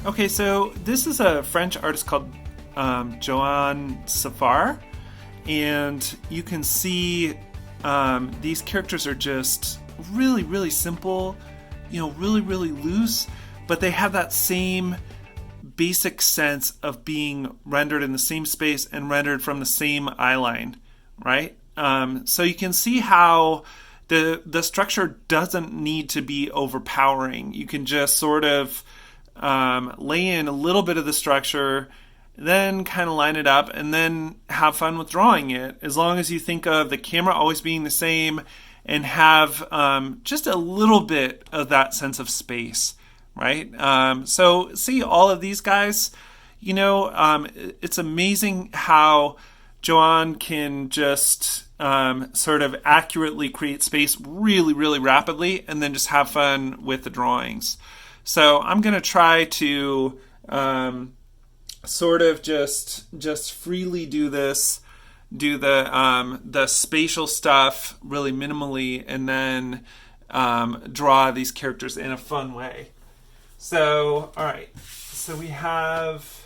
Okay, so this is a French artist called Joann Sfar, and you can see these characters are just really, really simple, really, really loose, but they have that same basic sense of being rendered in the same space and rendered from the same eye line, right? So you can see how the structure doesn't need to be overpowering. You can just sort of lay in a little bit of the structure, then kind of line it up, and then have fun with drawing it. As long as you think of the camera always being the same and have just a little bit of that sense of space, right? So see all of these guys, it's amazing how Joann can just sort of accurately create space really, really rapidly and then just have fun with the drawings. So I'm going to try to sort of just freely do this, do the spatial stuff really minimally, and then draw these characters in a fun way. So, all right. So we have,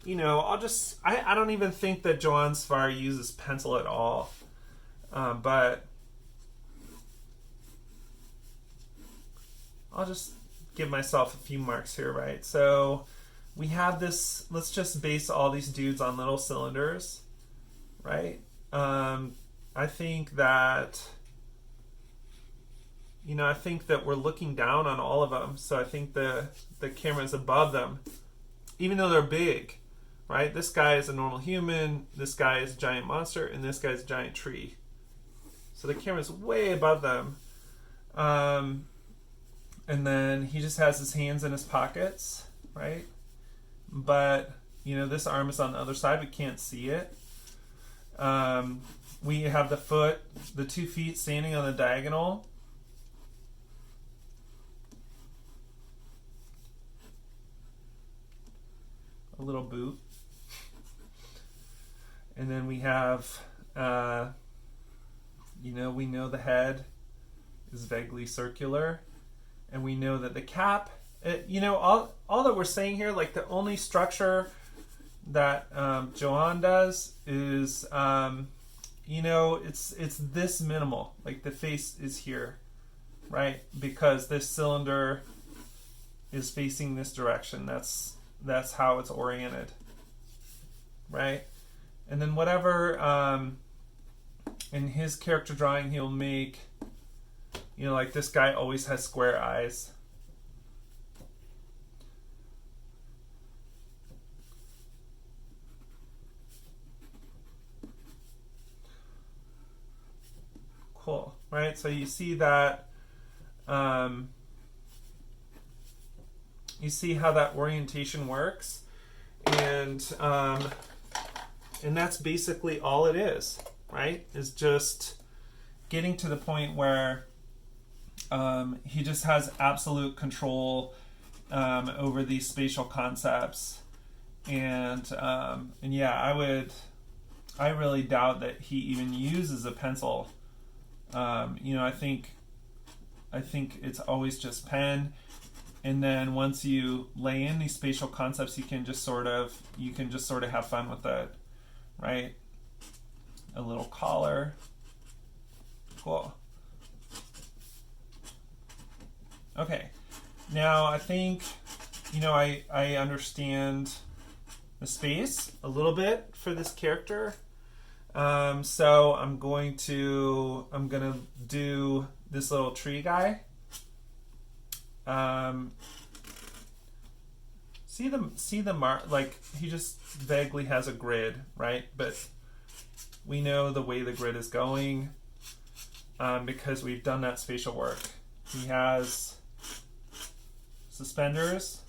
I don't even think that Joann Sfar uses pencil at all. But I'll just give myself a few marks here, right? So we have this, let's just base all these dudes on little cylinders, right? I think that, I think that we're looking down on all of them. So I think the camera is above them, even though they're big, right? This guy is a normal human, this guy is a giant monster, and this guy's a giant tree. So the camera is way above them. And then he just has his hands in his pockets, right? But, this arm is on the other side. We can't see it. We have the 2 feet standing on the diagonal. A little boot. And then we have, we know the head is vaguely circular. And we know that the cap, all that we're saying here, like the only structure that Joann does is, it's this minimal. Like the face is here, right? Because this cylinder is facing this direction. That's how it's oriented, right? And then whatever in his character drawing he'll make. Like this guy always has square eyes. Cool, right? So you see that, you see how that orientation works, and that's basically all it is, right? Is just getting to the point where he just has absolute control over these spatial concepts, and yeah, I really doubt that he even uses a pencil. I think it's always just pen, and then once you lay in these spatial concepts, you can just sort of have fun with it, right? A little collar, cool. Okay, now I think, I understand the space a little bit for this character. So I'm gonna do this little tree guy. See the mark, like he just vaguely has a grid, right? But we know the way the grid is going because we've done that spatial work. He has suspenders.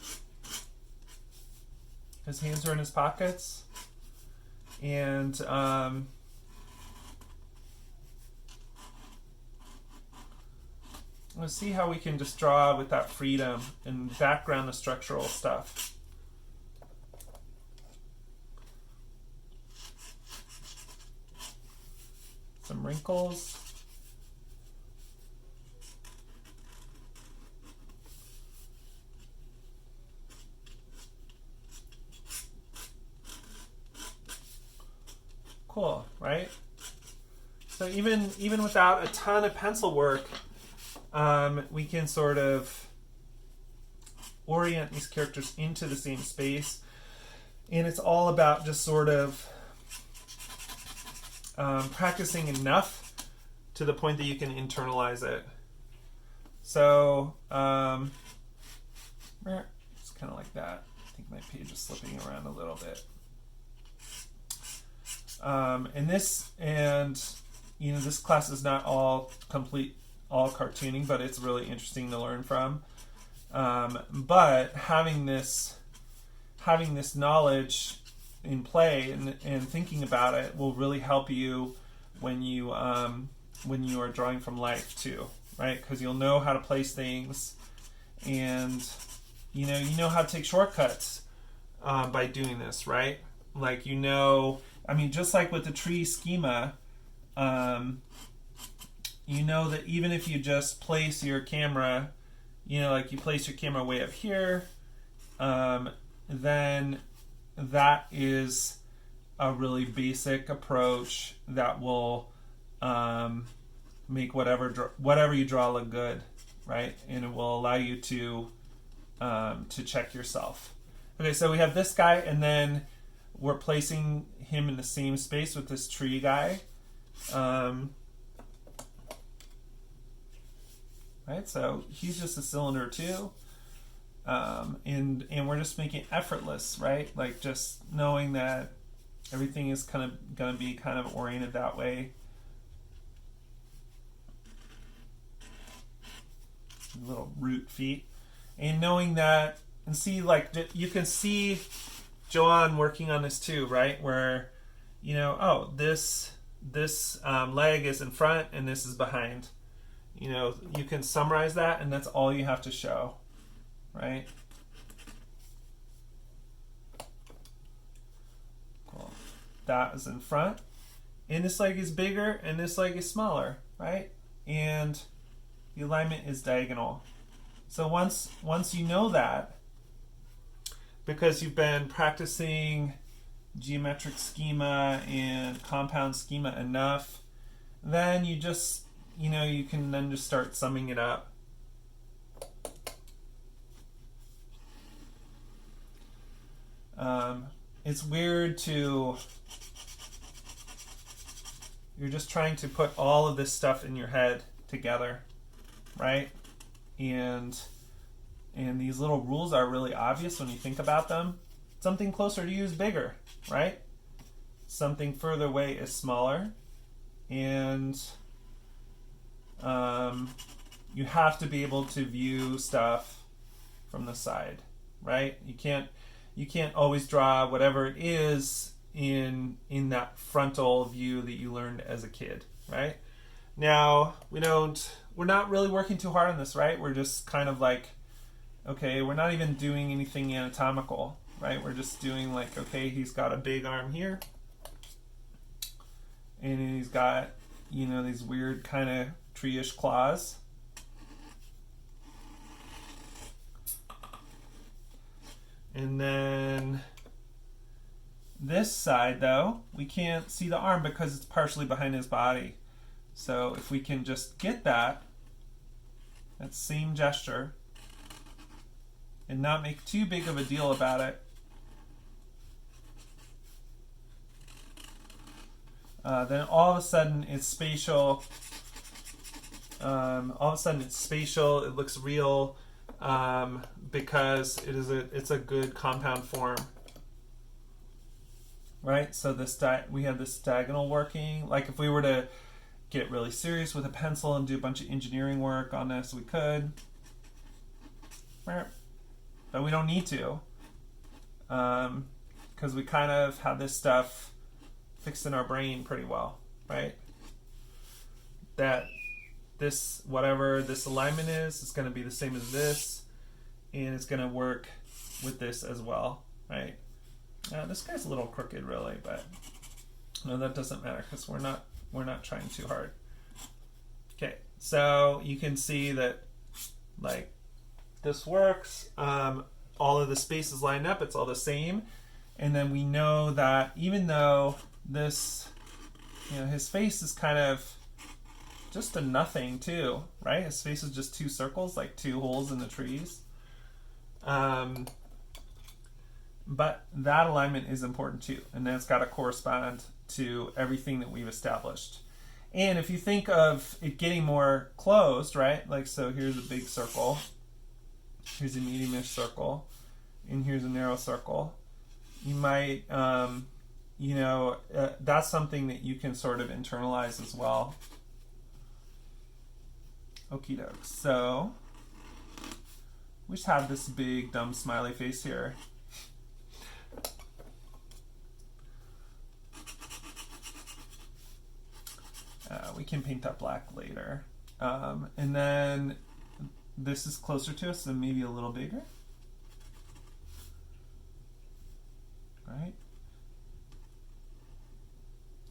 His hands are in his pockets. And let's see how we can just draw with that freedom and background the structural stuff. Some wrinkles. Cool, right? So even without a ton of pencil work, we can sort of orient these characters into the same space. And it's all about just sort of practicing enough to the point that you can internalize it. So it's kind of like that. I think my page is slipping around a little bit. And this class is not all cartooning, but it's really interesting to learn from. But having this knowledge in play and thinking about it will really help you when you are drawing from life too, right? Because you'll know how to place things, and you know how to take shortcuts by doing this, right? Like just like with the tree schema, you know that even if you just place your camera, like you place your camera way up here, then that is a really basic approach that will make whatever you draw look good, right? And it will allow you to check yourself. Okay, so we have this guy, and then we're placing him in the same space with this tree guy. Right, so he's just a cylinder too. And we're just making it effortless, right? Like just knowing that everything is kind of going to be kind of oriented that way. Little root feet. And knowing that, and see, like, you can see Joann working on this too, right? Where, this leg is in front and this is behind. You can summarize that, and that's all you have to show, right? Cool. That is in front, and this leg is bigger, and this leg is smaller, right? And the alignment is diagonal. So once you know that, because you've been practicing geometric schema and compound schema enough, then you just you can then just start summing it up. It's weird you're just trying to put all of this stuff in your head together, right? And these little rules are really obvious when you think about them. Something closer to you is bigger, right? Something further away is smaller. And you have to be able to view stuff from the side, right? You can't always draw whatever it is in that frontal view that you learned as a kid, right? Now, we're not really working too hard on this, right? We're just kind of like, okay, we're not even doing anything anatomical, right? We're just doing like, okay, he's got a big arm here, and he's got, these weird kind of tree-ish claws. And then this side, though, we can't see the arm because it's partially behind his body. So if we can just get that same gesture, and not make too big of a deal about it, then all of a sudden it's spatial. It looks real, because it's a good compound form, right? So we have this diagonal working. Like if we were to get really serious with a pencil and do a bunch of engineering work on this, we could, but we don't need to, because we kind of have this stuff fixed in our brain pretty well, right? That whatever this alignment is, it's going to be the same as this, and it's going to work with this as well, right? Now this guy's a little crooked, really, but no, that doesn't matter because we're not trying too hard. Okay, so you can see that like this works. All of the spaces line up, it's all the same, and then we know that even though this his face is kind of just a nothing too, right? His face is just two circles, like two holes in the trees. But that alignment is important too, and that's got to correspond to everything that we've established. And if you think of it getting more closed, right? Like, so here's a big circle, here's a medium-ish circle, and here's a narrow circle. You might, that's something that you can sort of internalize as well. Okie doke. So we just have this big dumb smiley face here. We can paint that black later. And then this is closer to us, so maybe a little bigger. Right?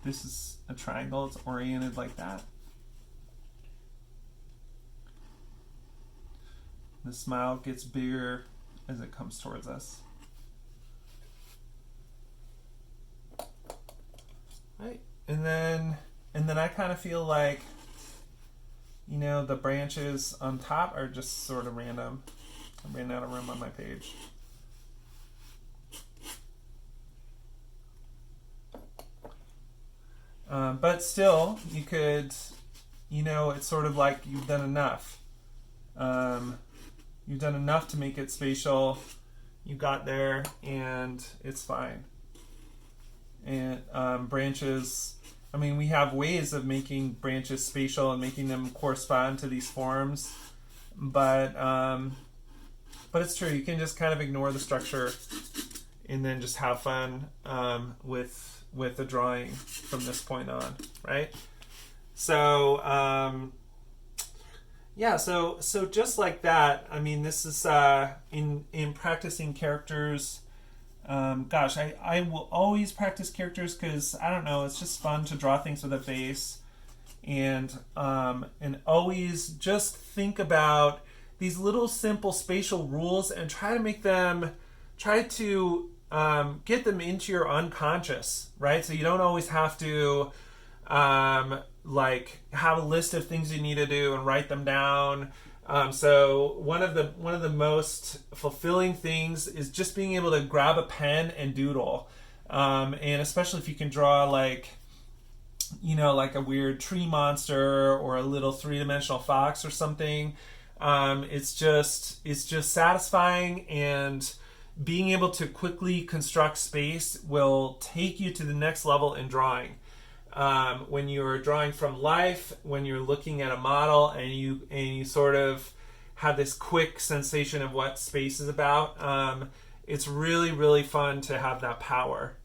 This is a triangle, it's oriented like that. The smile gets bigger as it comes towards us. Right? And then I kind of feel like, the branches on top are just sort of random. I ran out of room on my page. But still, you could, it's sort of like you've done enough. You've done enough to make it spatial. You got there, and it's fine. And branches, we have ways of making branches spatial and making them correspond to these forms, but it's true. You can just kind of ignore the structure and then just have fun with the drawing from this point on, right? So so just like that. This is in practicing characters. I will always practice characters because I don't know, it's just fun to draw things with a face, and always just think about these little simple spatial rules and try to get them into your unconscious, right? So you don't always have to have a list of things you need to do and write them down. So one of the most fulfilling things is just being able to grab a pen and doodle, and especially if you can draw like a weird tree monster or a little three-dimensional fox or something. It's just satisfying, and being able to quickly construct space will take you to the next level in drawing. When you're drawing from life, when you're looking at a model and you sort of have this quick sensation of what space is about, it's really, really fun to have that power.